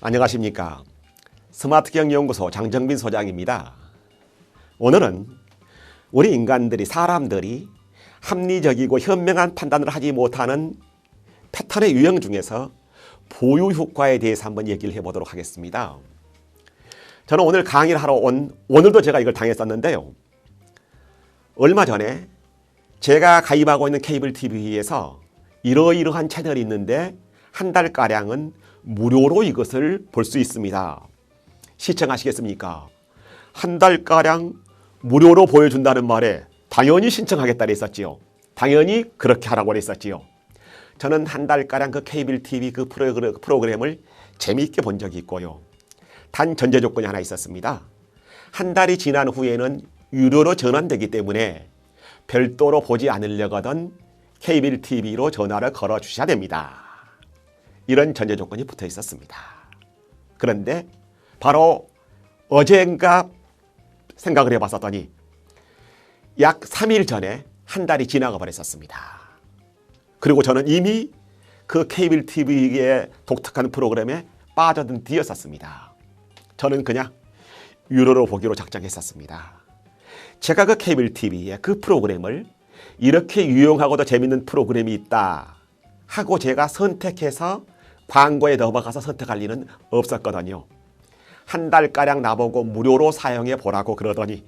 안녕하십니까. 스마트경영연구소 장정빈 소장입니다. 오늘은 우리 인간들이 사람들이 합리적이고 현명한 판단을 하지 못하는 패턴의 유형 중에서 보유 효과에 대해서 한번 얘기를 해보도록 하겠습니다. 저는 오늘 강의를 하러 오늘도 제가 이걸 당했었는데요. 얼마 전에 제가 가입하고 있는 케이블 TV에서 이러이러한 채널이 있는데 한 달가량은 무료로 이것을 볼 수 있습니다. 시청하시겠습니까? 한 달가량 무료로 보여준다는 말에 당연히 신청하겠다 했었지요. 당연히 그렇게 하라고 했었지요. 저는 한 달가량 그 케이블 TV 그 프로그램을 재미있게 본 적이 있고요. 단 전제 조건이 하나 있었습니다. 한 달이 지난 후에는 유료로 전환되기 때문에 별도로 보지 않으려거든 케이블 TV로 전화를 걸어 주셔야 됩니다. 이런 전제 조건이 붙어 있었습니다. 그런데 바로 어젠가 생각을 해봤었더니 약 3일 전에 한 달이 지나가 버렸었습니다. 그리고 저는 이미 그 케이블 TV의 독특한 프로그램에 빠져든 뒤였었습니다. 저는 그냥 유료로 보기로 작정했었습니다. 제가 그 케이블 TV의 그 프로그램을 이렇게 유용하고도 재밌는 프로그램이 있다 하고 제가 선택해서 광고에 넘어가서 선택할 일은 없었거든요. 한 달가량 나보고 무료로 사용해 보라고 그러더니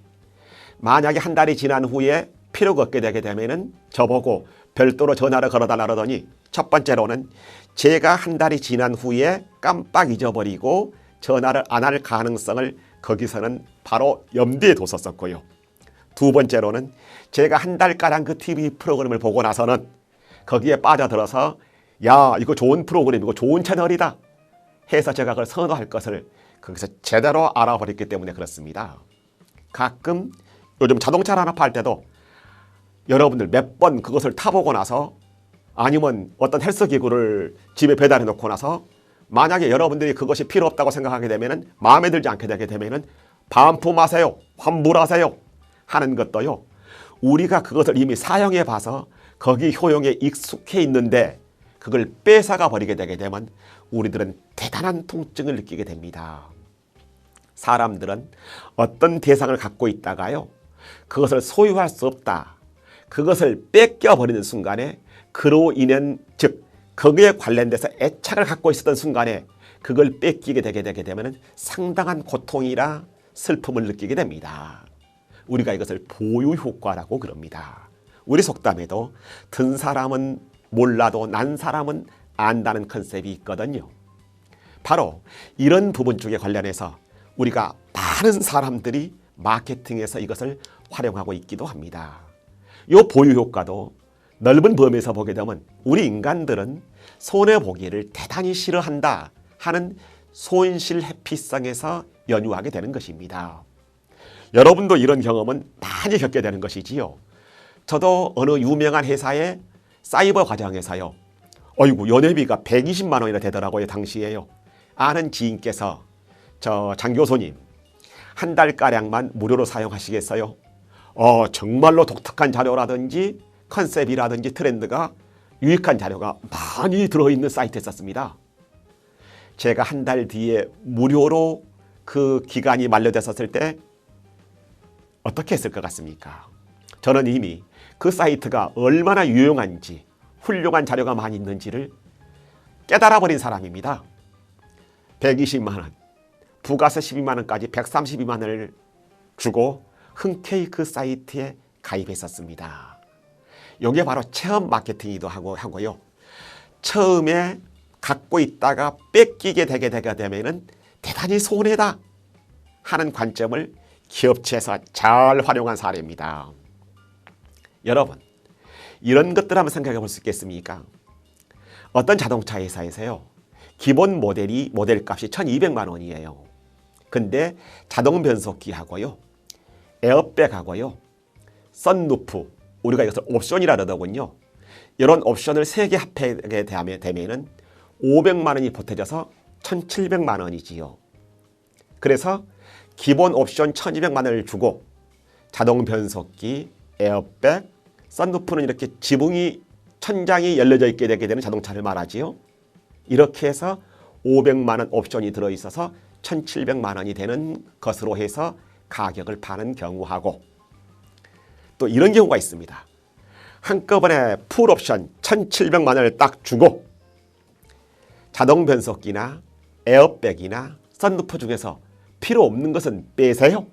만약에 한 달이 지난 후에 필요가 없게 되게 되면은 저보고 별도로 전화를 걸어달라 그러더니 첫 번째로는 제가 한 달이 지난 후에 깜빡 잊어버리고 전화를 안 할 가능성을 거기서는 바로 염두에 뒀었고요. 두 번째로는 제가 한 달가량 그 TV 프로그램을 보고 나서는 거기에 빠져들어서 야, 이거 좋은 프로그램이고 좋은 채널이다 해서 제가 그걸 선호할 것을 거기서 제대로 알아버렸기 때문에 그렇습니다. 가끔 요즘 자동차를 하나 팔 때도 여러분들 몇 번 그것을 타보고 나서 아니면 어떤 헬스기구를 집에 배달해 놓고 나서 만약에 여러분들이 그것이 필요 없다고 생각하게 되면은 마음에 들지 않게 되게 되면은 반품하세요, 환불하세요 하는 것도요. 우리가 그것을 이미 사용해 봐서 거기 효용에 익숙해 있는데 그걸 뺏어가 버리게 되게 되면 우리들은 대단한 통증을 느끼게 됩니다. 사람들은 어떤 대상을 갖고 있다가요. 그것을 소유할 수 없다. 그것을 뺏겨버리는 순간에 그로 인한 즉 거기에 관련돼서 애착을 갖고 있었던 순간에 그걸 뺏기게 되게 되면 상당한 고통이라 슬픔을 느끼게 됩니다. 우리가 이것을 보유 효과라고 그럽니다. 우리 속담에도 든 사람은 몰라도 난 사람은 안다는 컨셉이 있거든요. 바로 이런 부분 쪽에 관련해서 우리가 많은 사람들이 마케팅에서 이것을 활용하고 있기도 합니다. 이 보유 효과도 넓은 범위에서 보게 되면 우리 인간들은 손해보기를 대단히 싫어한다 하는 손실 회피성에서 연유하게 되는 것입니다. 여러분도 이런 경험은 많이 겪게 되는 것이지요. 저도 어느 유명한 회사의 사이버 과정에서요. 어이구 연회비가 120만 원이나 되더라고요. 당시에요. 아는 지인께서 저 장 교수님 한 달가량만 무료로 사용하시겠어요? 정말로 독특한 자료라든지 컨셉이라든지 트렌드가 유익한 자료가 많이 들어있는 사이트였었습니다. 제가 한 달 뒤에 무료로 그 기간이 만료됐었을 때 어떻게 했을 것 같습니까? 저는 이미 그 사이트가 얼마나 유용한지 훌륭한 자료가 많이 있는지를 깨달아 버린 사람입니다. 120만 원, 부가세 12만 원까지 132만 원을 주고 흔쾌히 그 사이트에 가입했었습니다. 이게 바로 체험 마케팅이기도 하고요. 처음에 갖고 있다가 뺏기게 되게 되면 대단히 손해다 하는 관점을 기업체에서 잘 활용한 사례입니다. 여러분, 이런 것들 한번 생각해 볼 수 있겠습니까? 어떤 자동차 회사에서요. 기본 모델 값이 1200만 원이에요. 근데 자동 변속기하고요. 에어백하고요. 썬루프, 우리가 이것을 옵션이라 그러더군요. 이런 옵션을 3개 합하게 되면은 500만 원이 보태져서 1700만 원이지요. 그래서 기본 옵션 1200만 원을 주고 자동 변속기, 에어백, 썬루프는 이렇게 지붕이 천장이 열려져 있게 되게 되는 자동차를 말하지요. 이렇게 해서 500만 원 옵션이 들어있어서 1,700만 원이 되는 것으로 해서 가격을 파는 경우하고, 또 이런 경우가 있습니다. 한꺼번에 풀옵션 1,700만 원을 딱 주고 자동 변속기나 에어백이나 썬루프 중에서 필요 없는 것은 빼세요.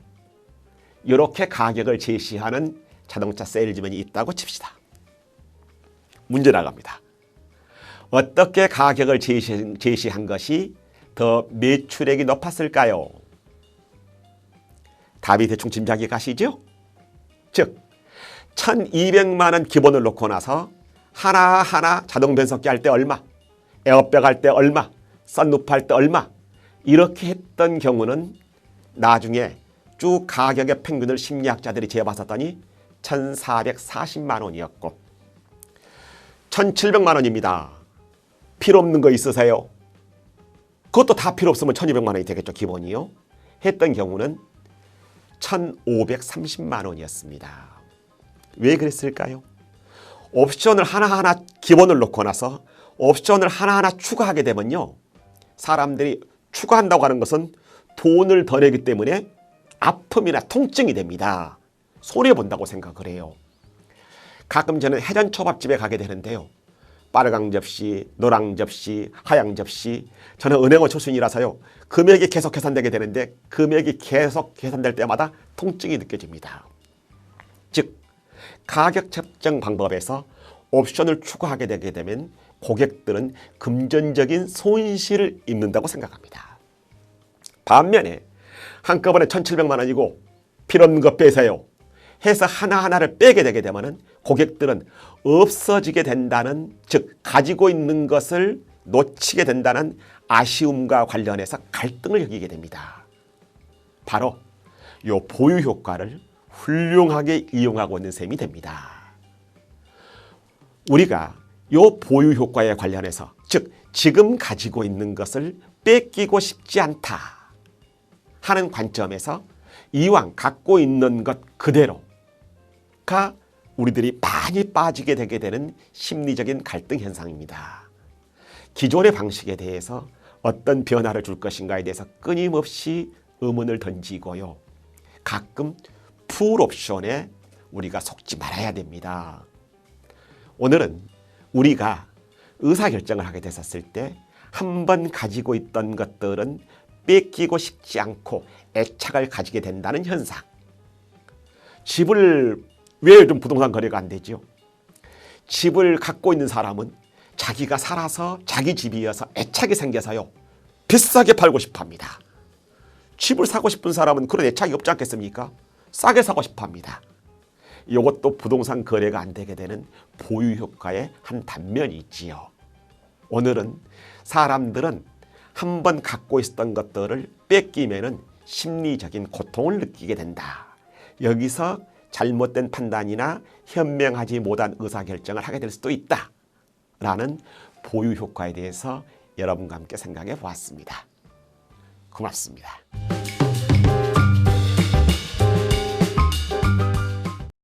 이렇게 가격을 제시하는 자동차 세일즈맨이 있다고 칩시다. 문제 나갑니다. 어떻게 가격을 제시한 것이 더 매출액이 높았을까요? 답이 대충 짐작이 가시죠? 즉 1,200만 원 기본을 놓고 나서 하나하나 자동 변속기 할 때 얼마, 에어백 할 때 얼마, 썬루프 할 때 얼마, 이렇게 했던 경우는 나중에 쭉 가격의 평균을 심리학자들이 재봤었더니 1,440만 원이었고, 1,700만 원입니다. 필요 없는 거 있으세요? 그것도 다 필요 없으면 1,200만 원이 되겠죠, 기본이요. 했던 경우는 1,530만 원이었습니다. 왜 그랬을까요? 옵션을 하나하나 기본을 놓고 나서 옵션을 하나하나 추가하게 되면요, 사람들이 추가한다고 하는 것은 돈을 더 내기 때문에 아픔이나 통증이 됩니다. 손해본다고 생각을 해요. 가끔 저는 해전초밥집에 가게 되는데요, 빨강 접시, 노랑 접시, 하양 접시, 저는 은행원 출신이라서요, 금액이 계속 계산되게 되는데 금액이 계속 계산될 때마다 통증이 느껴집니다. 즉 가격 책정 방법에서 옵션을 추가하게 되게 되면 고객들은 금전적인 손실을 입는다고 생각합니다. 반면에 한꺼번에 1,700만 원이고 필요 없는 거 빼세요 해서 하나하나를 빼게 되게 되면 고객들은 없어지게 된다는, 즉 가지고 있는 것을 놓치게 된다는 아쉬움과 관련해서 갈등을 여기게 됩니다. 바로 이 보유 효과를 훌륭하게 이용하고 있는 셈이 됩니다. 우리가 이 보유 효과에 관련해서, 즉 지금 가지고 있는 것을 뺏기고 싶지 않다 하는 관점에서 이왕 갖고 있는 것 그대로가 우리들이 많이 빠지게 되게 되는 심리적인 갈등 현상입니다. 기존의 방식에 대해서 어떤 변화를 줄 것인가에 대해서 끊임없이 의문을 던지고요, 가끔 풀옵션에 우리가 속지 말아야 됩니다. 오늘은 우리가 의사결정을 하게 됐었을 때 한 번 가지고 있던 것들은 뺏기고 싶지 않고 애착을 가지게 된다는 현상. 집을 왜 요즘 부동산 거래가 안 되죠? 집을 갖고 있는 사람은 자기가 살아서 자기 집이어서 애착이 생겨서요, 비싸게 팔고 싶어 합니다. 집을 사고 싶은 사람은 그런 애착이 없지 않겠습니까? 싸게 사고 싶어 합니다. 이것도 부동산 거래가 안 되게 되는 보유 효과의 한 단면이 있지요. 오늘은 사람들은 한 번 갖고 있었던 것들을 뺏기면은 심리적인 고통을 느끼게 된다. 여기서 잘못된 판단이나 현명하지 못한 의사결정을 하게 될 수도 있다 라는 보유 효과에 대해서 여러분과 함께 생각해 보았습니다. 고맙습니다.